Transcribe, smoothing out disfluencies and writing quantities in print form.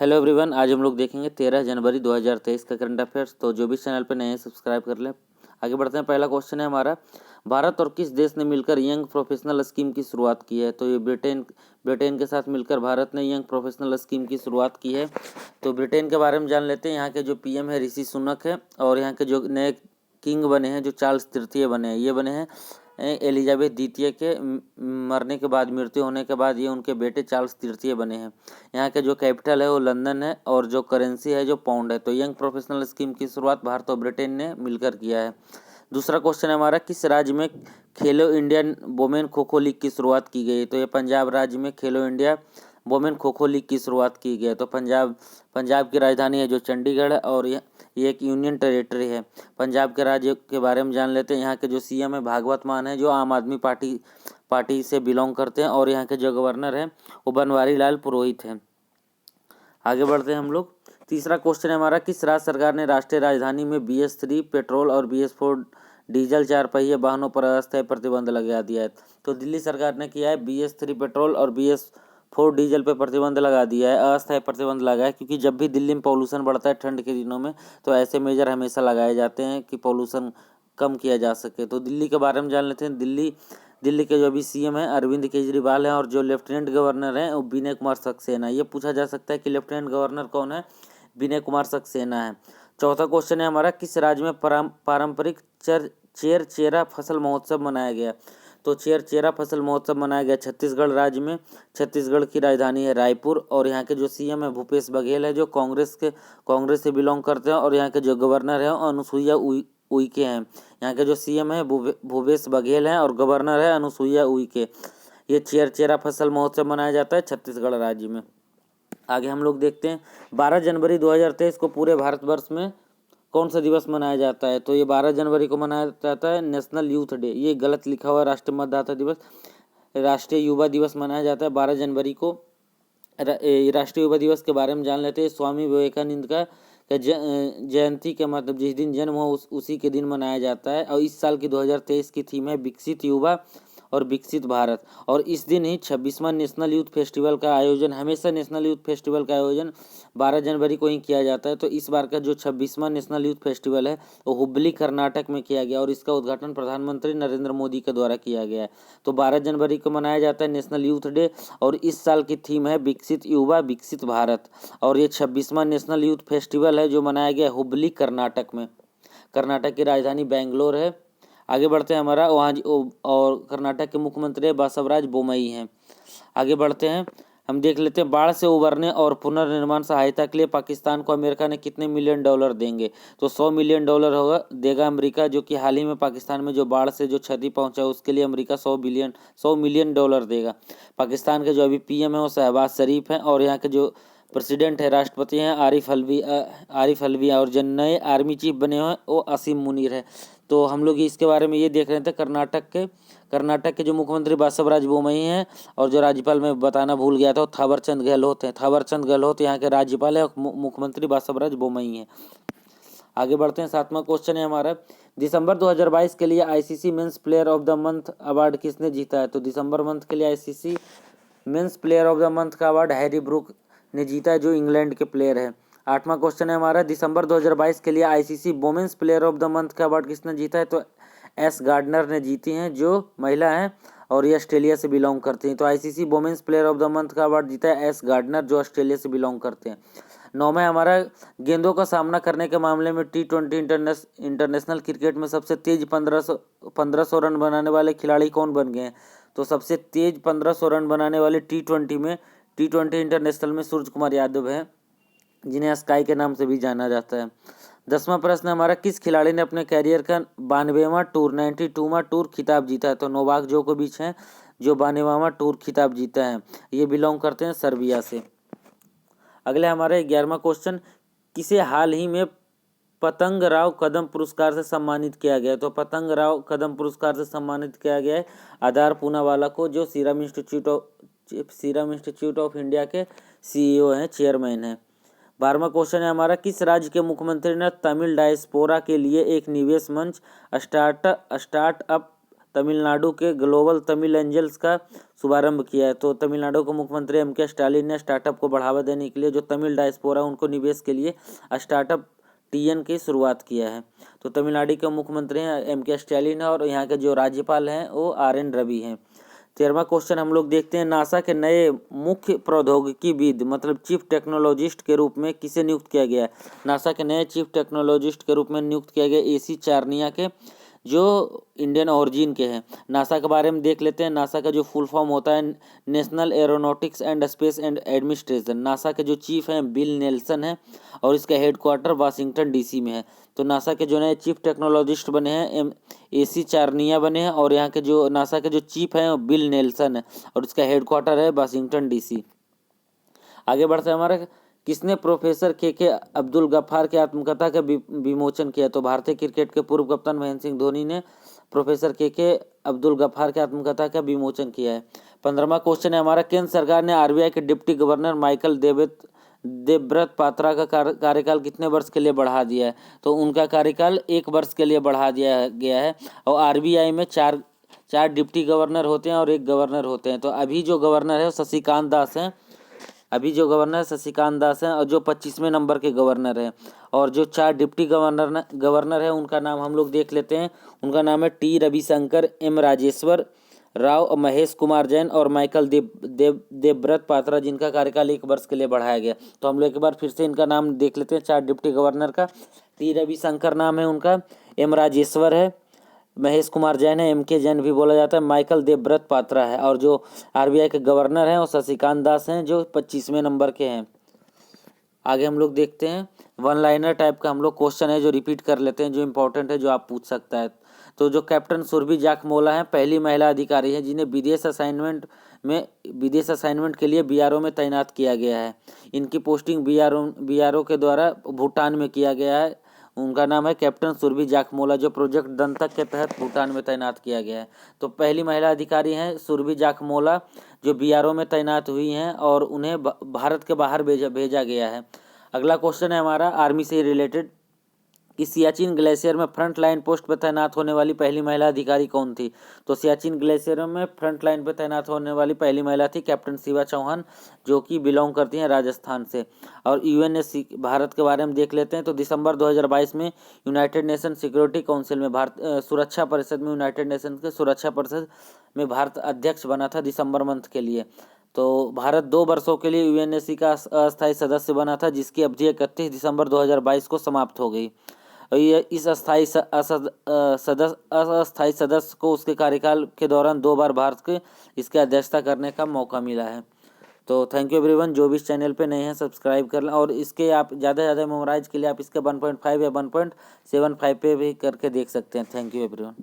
Hello everyone, आज हम लोग देखेंगे 13 जनवरी 2023 का करंट अफेयर्स। तो जो भी चैनल पे नए हैं सब्सक्राइब कर लें। आगे बढ़ते हैं। पहला क्वेश्चन है हमारा, भारत और किस देश ने मिलकर यंग प्रोफेशनल स्कीम की शुरुआत की है? तो ये ब्रिटेन के साथ मिलकर भारत ने यंग प्रोफेशनल स्कीम की शुरुआत की है। तो ब्रिटेन के बारे में जान लेते हैं। यहाँ के जो पीएम है ऋषि सुनक है, और यहाँ के जो नए किंग बने हैं, जो चार्ल्स तृतीय बने हैं, ये बने हैं एलिजाबेथ द्वितीय के मरने के बाद, मृत्यु होने के बाद ये उनके बेटे चार्ल्स तृतीय बने हैं। यहाँ के जो कैपिटल है वो लंदन है, और जो करेंसी है जो पाउंड है। तो यंग प्रोफेशनल स्कीम की शुरुआत भारत और ब्रिटेन ने मिलकर किया है। दूसरा क्वेश्चन है हमारा, किस राज्य में खेलो India women kho kho league की शुरुआत की गई? तो ये पंजाब राज्य में खेलो India women kho kho league की शुरुआत की गई है। तो पंजाब की राजधानी है जो चंडीगढ़ है, और ये एक यूनियन टेरिटरी है। पंजाब के राज्य के बारे में जान लेते हैं। यहाँ के जो सीएम है भागवत मान है, जो आम आदमी पार्टी से बिलोंग करते हैं, और यहाँ के जो गवर्नर हैं वो बनवारी लाल पुरोहित हैं। आगे बढ़ते हैं हम लोग। तीसरा क्वेश्चन है हमारा, किस राज्य सरकार ने राष्ट्रीय राजधानी में BS3 पेट्रोल और BS4 डीजल 4 पहिए वाहनों पर अस्थायी प्रतिबंध लगा दिया है? तो दिल्ली सरकार ने किया है। BS3 पेट्रोल और BS4 डीजल पर प्रतिबंध लगा दिया है, अस्थायी प्रतिबंध लगा है, क्योंकि जब भी दिल्ली में पॉल्यूशन बढ़ता है ठंड के दिनों में, तो ऐसे मेजर हमेशा लगाए जाते हैं कि पॉल्यूशन कम किया जा सके। तो दिल्ली के बारे में जान लेते हैं। दिल्ली के जो अभी सीएम है अरविंद केजरीवाल हैं, और जो लेफ्टिनेंट गवर्नर हैं वो विनय कुमार सक्सेना। ये पूछा जा सकता है कि लेफ्टिनेंट गवर्नर कौन है? विनय कुमार सक्सेना है। चौथा क्वेश्चन है हमारा, किस राज्य में पारंपरिक चेर-चेरा फसल महोत्सव मनाया गया? तो चेर-चेरा फसल महोत्सव मनाया गया छत्तीसगढ़ राज्य में। छत्तीसगढ़ की राजधानी है रायपुर, और यहाँ के जो सीएम है भूपेश बघेल है, जो कांग्रेस से बिलोंग करते हैं, और यहाँ के जो गवर्नर है अनुसुईया उइके हैं। यहाँ के जो सीएम है भूपेश बघेल हैं, और गवर्नर है अनुसुईया उइके। ये चेर-चेरा फसल महोत्सव मनाया जाता है छत्तीसगढ़ राज्य में। आगे हम लोग देखते हैं, 12 जनवरी 2023 को पूरे भारतवर्ष में कौन सा दिवस मनाया जाता है? तो ये 12 जनवरी को मनाया जाता है नेशनल यूथ डे। ये गलत लिखा हुआ है, राष्ट्रीय मतदाता दिवस। राष्ट्रीय युवा दिवस मनाया जाता है 12 जनवरी को। राष्ट्रीय युवा दिवस के बारे में जान लेते हैं। स्वामी विवेकानंद का जयंती के मतलब जिस दिन जन्म हो उसी के दिन मनाया जाता है। और इस साल की 2023 की थीम है विकसित युवा और विकसित भारत। और इस दिन ही 26वां नेशनल यूथ फेस्टिवल का आयोजन, हमेशा नेशनल यूथ फेस्टिवल का आयोजन 12 जनवरी को ही किया जाता है। तो इस बार का जो 26वां नेशनल यूथ फेस्टिवल है वो हुबली कर्नाटक में किया गया, और इसका उद्घाटन प्रधानमंत्री नरेंद्र मोदी के द्वारा किया गया है। तो 12 जनवरी को मनाया जाता है नेशनल यूथ डे, और इस साल की थीम है विकसित युवा विकसित भारत। और ये 26वां नेशनल यूथ फेस्टिवल है जो मनाया गया हुबली कर्नाटक में। कर्नाटक की राजधानी बेंगलोर है। आगे बढ़ते हैं हमारा, वहाँ और कर्नाटक के मुख्यमंत्री बसवराज बोमई हैं। आगे बढ़ते हैं, हम देख लेते हैं, बाढ़ से उबरने और पुनर्निर्माण सहायता के लिए पाकिस्तान को अमेरिका ने कितने मिलियन डॉलर देंगे? तो 100 मिलियन डॉलर देगा अमेरिका, जो कि हाल ही में पाकिस्तान में जो बाढ़ से जो क्षति पहुंचा उसके लिए अमेरिका 100 मिलियन डॉलर देगा। पाकिस्तान के जो अभी पीएम है वो शहबाज शरीफ हैं, और यहाँ के जो प्रेसिडेंट है, राष्ट्रपति हैं आरिफ अलवी, और जो नए आर्मी चीफ बने हुए हैं वो असीम मुनीर है। तो हम लोग इसके बारे में ये देख रहे थे, कर्नाटक के जो मुख्यमंत्री बसवराज बोमई हैं, और जो राज्यपाल मैं बताना भूल गया था वो थावरचंद गहलोत हैं। थावरचंद गहलोत यहाँ के राज्यपाल है, और मुख्यमंत्री बसवराज बोमई हैं। आगे बढ़ते हैं। 7वां क्वेश्चन है हमारा, दिसंबर 2022 के लिए ICC men's player of the month award किसने जीता है? तो दिसंबर मंथ के लिए ICC men's player of the month का अवार्ड हैरी ब्रूक ने जीता है, जो इंग्लैंड के प्लेयर है। 8वां क्वेश्चन है हमारा, दिसंबर 2022 के लिए ICC women's player of the month का अवार्ड किसने जीता है? तो एस गार्डनर ने जीती हैं, जो महिला हैं, और ये ऑस्ट्रेलिया से बिलोंग करती हैं। तो ICC women's player of the month का अवार्ड जीता है एस गार्डनर, जो ऑस्ट्रेलिया से बिलोंग करते हैं। 9वां हमारा, गेंदों का सामना करने के मामले में T20 इंटरनेशनल क्रिकेट में सबसे तेज 1500 रन बनाने वाले खिलाड़ी कौन बन गए हैं? तो सबसे तेज 1500 रन बनाने वाले T20 इंटरनेशनल में सूर्य कुमार यादव हैं, जिन्हें स्काई के नाम से भी जाना जाता है। 10वां प्रश्न हमारा, किस खिलाड़ी ने अपने कैरियर का 92वां टूर खिताब जीता है? तो नोवाक जोकोविच हैं, जो 92वां टूर खिताब जीता है। ये बिलोंग करते हैं सर्बिया से। अगले हमारे 11वां क्वेश्चन, किसे हाल ही में पतंग राव कदम पुरस्कार से सम्मानित किया गया? तो पतंग राव कदम पुरस्कार से सम्मानित किया गया है आधार पूनावाला को, जो सीरम इंस्टीट्यूट ऑफ इंडिया के CEO हैं, चेयरमैन हैं। 12वां क्वेश्चन है हमारा, किस राज्य के मुख्यमंत्री ने तमिल डायस्पोरा के लिए एक निवेश मंच स्टार्टअप तमिलनाडु के ग्लोबल तमिल एंजल्स का शुभारंभ किया है। तो तमिलनाडु के मुख्यमंत्री M.K. स्टालिन ने स्टार्टअप को बढ़ावा देने के लिए जो तमिल डायस्पोरा उनको निवेश के लिए स्टार्टअप TN की शुरुआत किया है। तो तमिलनाडु के मुख्यमंत्री हैं M.K. स्टालिन है और यहाँ के जो राज्यपाल हैं वो RN रवि हैं। 13वां क्वेश्चन हम लोग देखते हैं, नासा के नए मुख्य प्रौद्योगिकीविद मतलब चीफ टेक्नोलॉजिस्ट के रूप में किसे नियुक्त किया गया है। नासा के नए चीफ टेक्नोलॉजिस्ट के रूप में नियुक्त किया गया AC चार्निया के, जो इंडियन ऑरिजिन के हैं। नासा के बारे में देख लेते हैं। नासा का जो फुल फॉर्म होता है national aeronautics and space and administration. NASA के जो चीफ हैं बिल नेल्सन है और इसका हेडक्वार्टर वाशिंगटन DC में है। तो नासा के जो नए चीफ टेक्नोलॉजिस्ट बने हैं AC चार्निया बने हैं और यहाँ के जो नासा के जो चीफ हैं वो बिल नेल्सन है और इसका हेडक्वार्टर है वाशिंगटन DC। आगे बढ़ते हैं हमारा, किसने प्रोफेसर KK अब्दुल गफ्फार की आत्मकथा का विमोचन किया। तो भारतीय क्रिकेट के पूर्व कप्तान महेंद्र सिंह धोनी ने प्रोफेसर KK अब्दुल गफ्फार की आत्मकथा का विमोचन किया है। 15वां क्वेश्चन है हमारा, केंद्र सरकार ने RBI के deputy governor Michael Devvrat Patra का कार्यकाल कितने वर्ष के लिए बढ़ा दिया है। तो उनका कार्यकाल 1 वर्ष के लिए बढ़ा दिया गया है और RBI में चार डिप्टी गवर्नर होते हैं और 1 गवर्नर होते हैं। तो अभी जो गवर्नर है वो शशिकांत दास हैं, और जो 25वें नंबर के गवर्नर हैं। और जो 4 डिप्टी गवर्नर है उनका नाम हम लोग देख लेते हैं। उनका नाम है T रविशंकर, M राजेश्वर राव, महेश कुमार जैन और माइकल देवव्रत पात्रा, जिनका कार्यकाल 1 वर्ष के लिए बढ़ाया गया। तो हम लोग एक बार फिर से इनका नाम देख लेते हैं। 4 डिप्टी गवर्नर का T रविशंकर नाम है उनका, M राजेश्वर है, महेश कुमार जैन है, MK जैन भी बोला जाता है, माइकल देवव्रत पात्रा है और जो RBI के गवर्नर हैं वो शशिकांत दास हैं जो 25वें नंबर के हैं। आगे हम लोग देखते हैं, 1 लाइनर टाइप का हम लोग क्वेश्चन है जो रिपीट कर लेते हैं, जो इंपॉर्टेंट है, जो आप पूछ सकता है। तो जो कैप्टन सुरभि जाखमोला है पहली महिला अधिकारी है जिन्हें विदेश असाइनमेंट के लिए BRO में तैनात किया गया है। इनकी पोस्टिंग BRO के द्वारा भूटान में किया गया है। उनका नाम है कैप्टन सुरभि जाखमोला, जो प्रोजेक्ट दंतक के तहत भूटान में तैनात किया गया है। तो पहली महिला अधिकारी हैं सुरभि जाखमोला जो BRO में तैनात हुई हैं और उन्हें भारत के बाहर भेजा गया है। अगला क्वेश्चन है हमारा आर्मी से रिलेटेड, कि सियाचिन ग्लेशियर में फ्रंट लाइन पोस्ट पर तैनात होने वाली पहली महिला अधिकारी कौन थी। तो सियाचिन ग्लेशियर में फ्रंट लाइन पर तैनात होने वाली पहली महिला थी कैप्टन शिवा चौहान, जो कि बिलोंग करती हैं राजस्थान से। और UNSC भारत के बारे में देख लेते हैं। तो दिसंबर 2022 में यूनाइटेड नेशन सिक्योरिटी काउंसिल में सुरक्षा परिषद में यूनाइटेड नेशन के सुरक्षा परिषद में भारत अध्यक्ष बना था दिसंबर मंथ के लिए। तो भारत 2 वर्षों के लिए UNSC का अस्थायी सदस्य बना था, जिसकी अवधि 31 दिसंबर 2022 को समाप्त हो गई। इस अस्थायी सदस्य को उसके कार्यकाल के दौरान 2 बार भारत के इसके अध्यक्षता करने का मौका मिला है। तो थैंक यू एवरीवन, जो भी इस चैनल पे नए हैं सब्सक्राइब कर लें और इसके आप ज़्यादा से ज़्यादा मेमोराइज के लिए आप इसके 1.5 या 1.75 पे भी करके देख सकते हैं। Thank you everyone.